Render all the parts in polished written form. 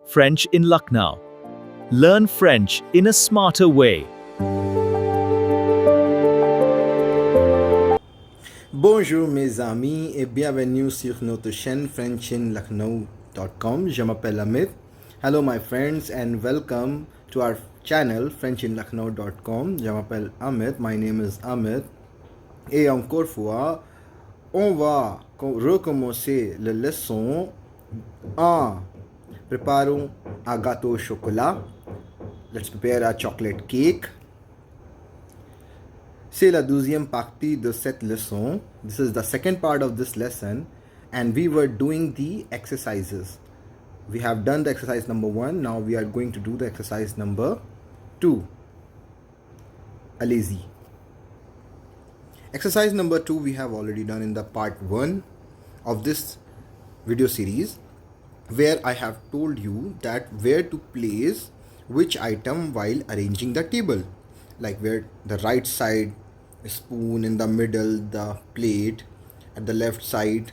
French in Lucknow. Learn French in a smarter way. Bonjour mes amis et bienvenue sur notre chaîne frenchinlucknow.com. Je m'appelle Amit. Hello my friends and welcome to our channel frenchinlucknow.com. Je m'appelle Amit. My name is Amit. Et encore fois, on va recommencer la leçon en préparons un gâteau au chocolat. Let's prepare a chocolate cake. C'est la deuxième partie de cette leçon. This is the second part of this lesson, and we were doing the exercises. We have done the exercise number 1. Now we are going to do the exercise number 2. Allez-y. Exercise number 2 we have already done in the part 1 of this video series, where I have told you that where to place which item while arranging the table, like where the right side spoon, in the middle the plate, at the left side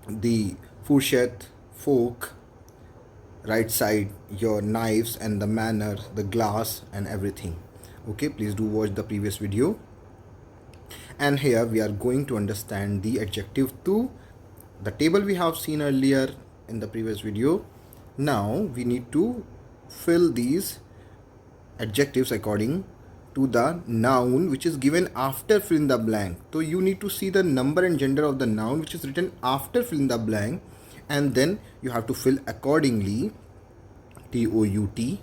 the fourchette, fork, right side your knives and the manner, the glass and everything. Okay, please do watch the previous video. And here we are going to understand the adjective to the table we have seen earlier in the previous video. Now we need to fill these adjectives according to the noun which is given after fill in the blank. So you need to see the number and gender of the noun which is written after fill in the blank, and then you have to fill accordingly. Tout,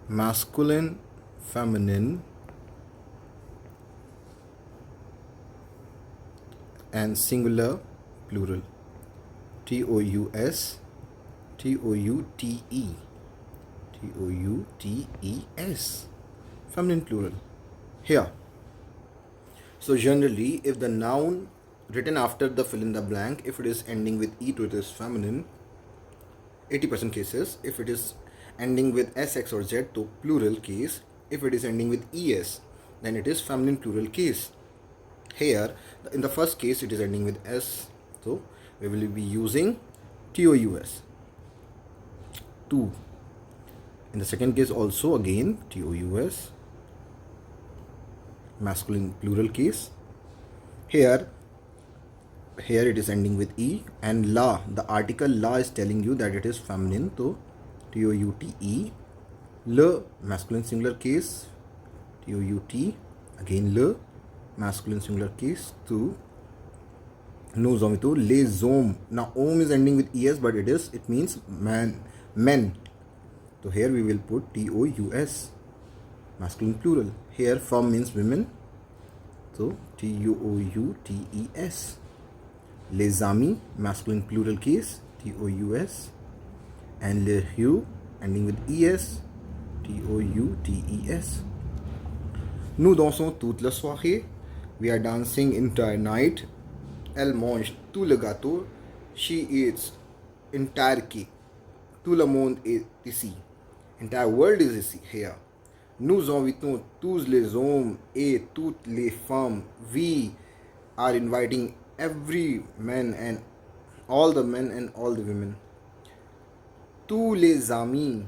masculine, feminine, and singular, plural. Tous, toute, toutes, feminine plural here. So generally, if the noun written after the fill in the blank, if it is ending with e, to it is feminine, 80% cases. If it is ending with s, x or z, to plural case. If it is ending with es, then it is feminine plural case. Here in the first case it is ending with s, so we will be using tous, two. In the second case also again tous, masculine plural case. Here it is ending with e, and la, the article la is telling you that it is feminine, so toute, le, masculine singular case, tout, again le, masculine singular case, to nous hommes, to les hommes. Now om is ending with es, but it means man, men. So here we will put tous, masculine plural. Here femme means women, so tous. Les amis, masculine plural case, tous, and les yeux ending with es, toutes. Nous dansons toute la soirée. We are dancing entire night. Elle mange tout le gâteau. She eats entire cake. Tout le monde est ici. Entire world is ici, here. Nous invitons tous les hommes et toutes les femmes. We are inviting every man and all the men and all the women. Tous les amis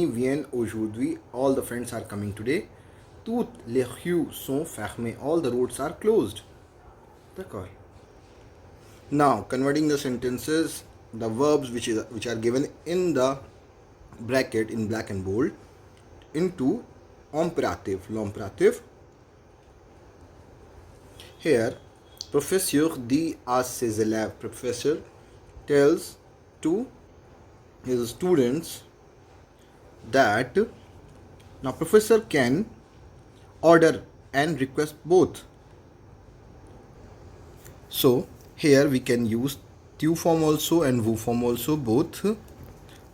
viennent aujourd'hui. All the friends are coming today. Toutes les rues sont fermées. All the roads are closed. D'accord. Now converting the sentences, the verbs which are given in the bracket in black and bold, into impératif. L'impératif. Here, professeur dit à ses élèves. Professor tells to his students that now professor can order and request both. So here we can use tu form also and vous form also, both.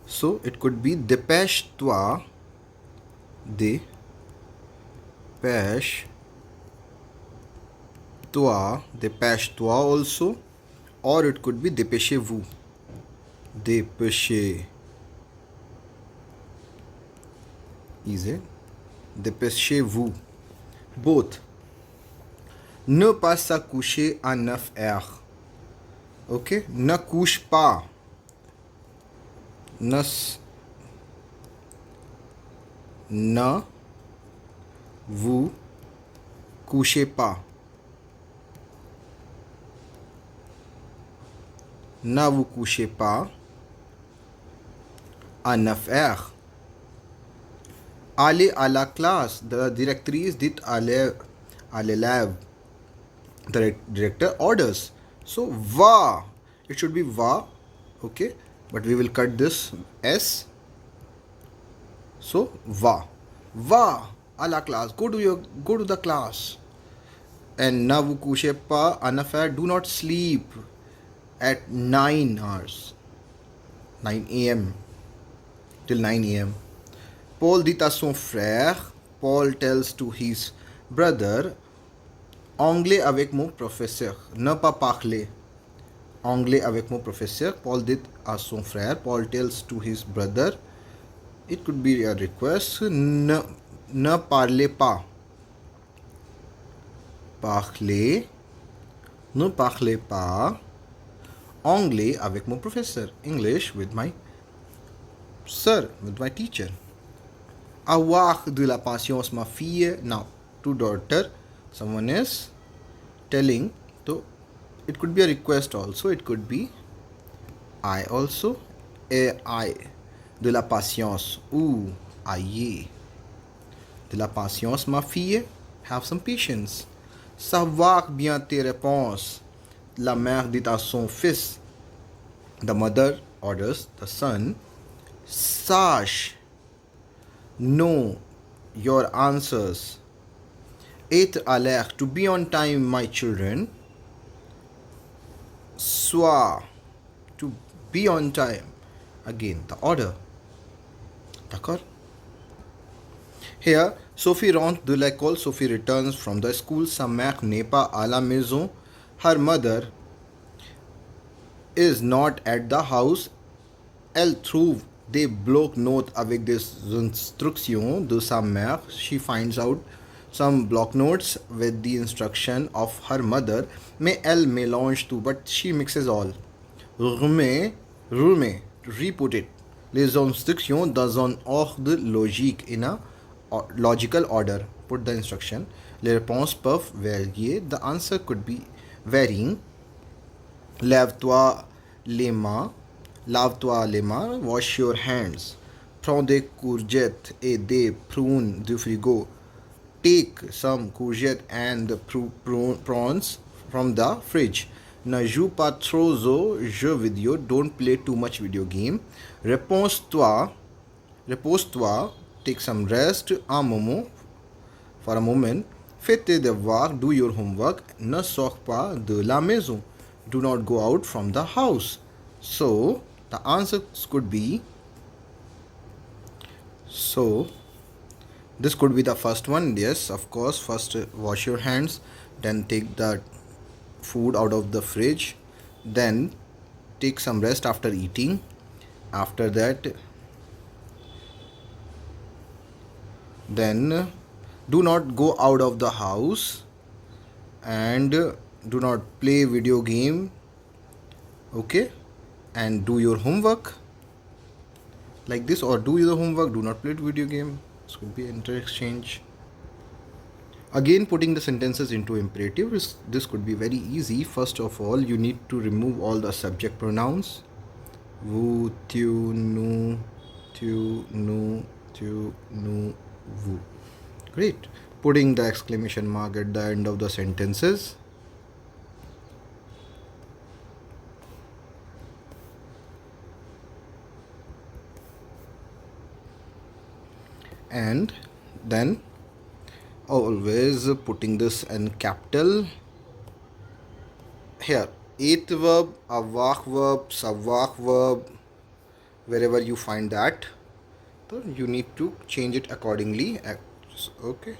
So it could be dépêche-toi, dépêche-toi also, or it could be dépêchez-vous, dépêchez-vous, both. Ne pas se coucher à 9 heures. Ok, ne couche pas. Nas, ne vous couchez pas. Ne vous couchez pas à 9 heures. Allez à la classe. The directrice dit aller à l'élève. The director orders. So va. It should be va. Okay. But we will cut this S. So va. Va à la classe. Go to the class. And na vous couchez pas à 9 heures. Do not sleep at 9 hours. 9 a.m. till 9 a.m. Paul dit à son frère, Paul tells to his brother, anglais avec mon professeur, ne pas parler. Anglais avec mon professeur, Paul dit à son frère, Paul tells to his brother, it could be a request, ne parlez pas. Parlez, ne parlez pas anglais avec mon professeur, English with my sir, with my teacher. Avoir de la patience, ma fille. Now, to daughter, someone is telling. So, it could be a request also. It could be I also. I. De la patience. Ou, ayez. De la patience, ma fille. Have some patience. Savoir bien tes réponses. La mère dit à son fils. The mother orders the son. Sache. Know your answers. Être à l'heure, to be on time, my children. Sois, to be on time. Again, the order. D'accord? Here, Sophie rentre de l'école. Sophie returns from the school. Sa mère n'est pas à la maison. Her mother is not at the house. Elle trouve des bloc-notes avec des instructions de sa mère. She finds out some block-notes with the instruction of her mother. Mais elle mélange tout, but she mixes all. Remet, re-put it. Les instructions dans un ordre logique, in a logical order. Put the instruction. Les réponses peuvent varier. The answer could be varying. Lève-toi les mains. Lave-toi les mains, wash your hands. Prends des courgettes et des prunes du frigo. Take some courgettes and the prawns from the fridge. Ne joue pas trop aux jeux vidéo. Don't play too much video game. Repose-toi. Take some rest. Un moment. For a moment. Fais tes devoirs. Do your homework. Ne sors pas de la maison. Do not go out from the house. So, the answers could be, this could be the first one. Yes, of course. First, wash your hands. Then take the food out of the fridge. Then take some rest after eating. After that, then do not go out of the house. And do not play video game. Okay. And do your homework like this, or do your homework, do not play video game. This could be inter-exchange. Again, putting the sentences into imperative, this could be very easy. First of all, you need to remove all the subject pronouns. Vous, tu, nous, vous. Great. Putting the exclamation mark at the end of the sentences. And then always putting this in capital. Here, eighth verb, avoir verb, savoir verb, wherever you find that, so you need to change it accordingly. Okay,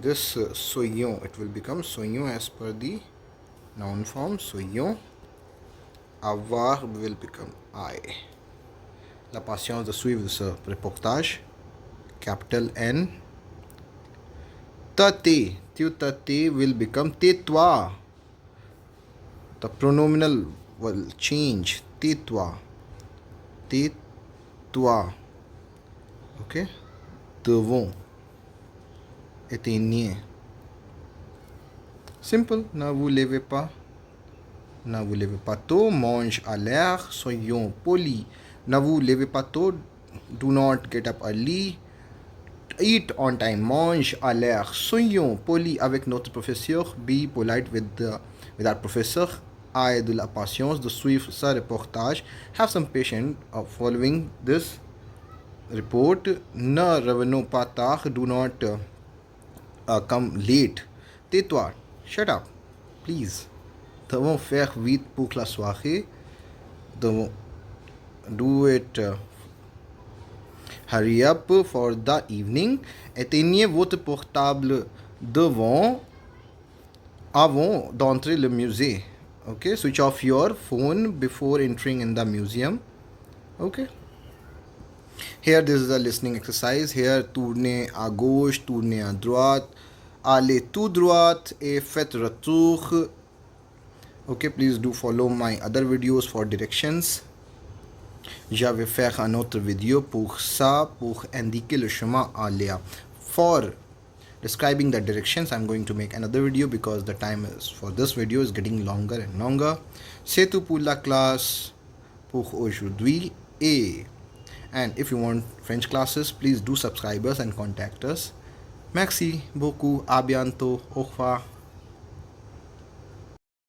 this soyons, it will become soyons as per the noun form. Soyons. Avoir will become I. La patience de suivre ce reportage. Capital N. Tate. Tu tate will become tais-toi. The pronominal will change. Tais-toi. Tais-toi. toi. Ok? Devons. Éteignez. Simple. Ne vous levez pas. Ne vous levez pas tôt. Mange à l'heure. Soyons polis. Ne vous levez pas tôt. Do not get up early. Eat on time. Mange à l'heure. Soyons polis avec notre professeur. Be polite with our professor. Aie de la patience de suivre ce reportage. Have some patience of following this report. Ne revenons pas tard. Do not come late. Tais-toi. Shut up. Please. Devons faire vite pour la soirée. Devons do it. Hurry up for the evening. Éteignez votre portable avant d'entrer le musée. Okay, switch off your phone before entering in the museum. Okay. Here this is a listening exercise. Here tournez à gauche, tournez à droite, allez tout droit et faites retour. Okay, please do follow my other videos for directions. Je vais faire un autre vidéo pour ça, pour indiquer le chemin à aller. For describing the directions, I'm going to make another video because the time is for this video is getting longer and longer. C'est tout pour la classe pour aujourd'hui. And if you want French classes, please do subscribe us and contact us. Merci beaucoup. À bientôt. Au revoir.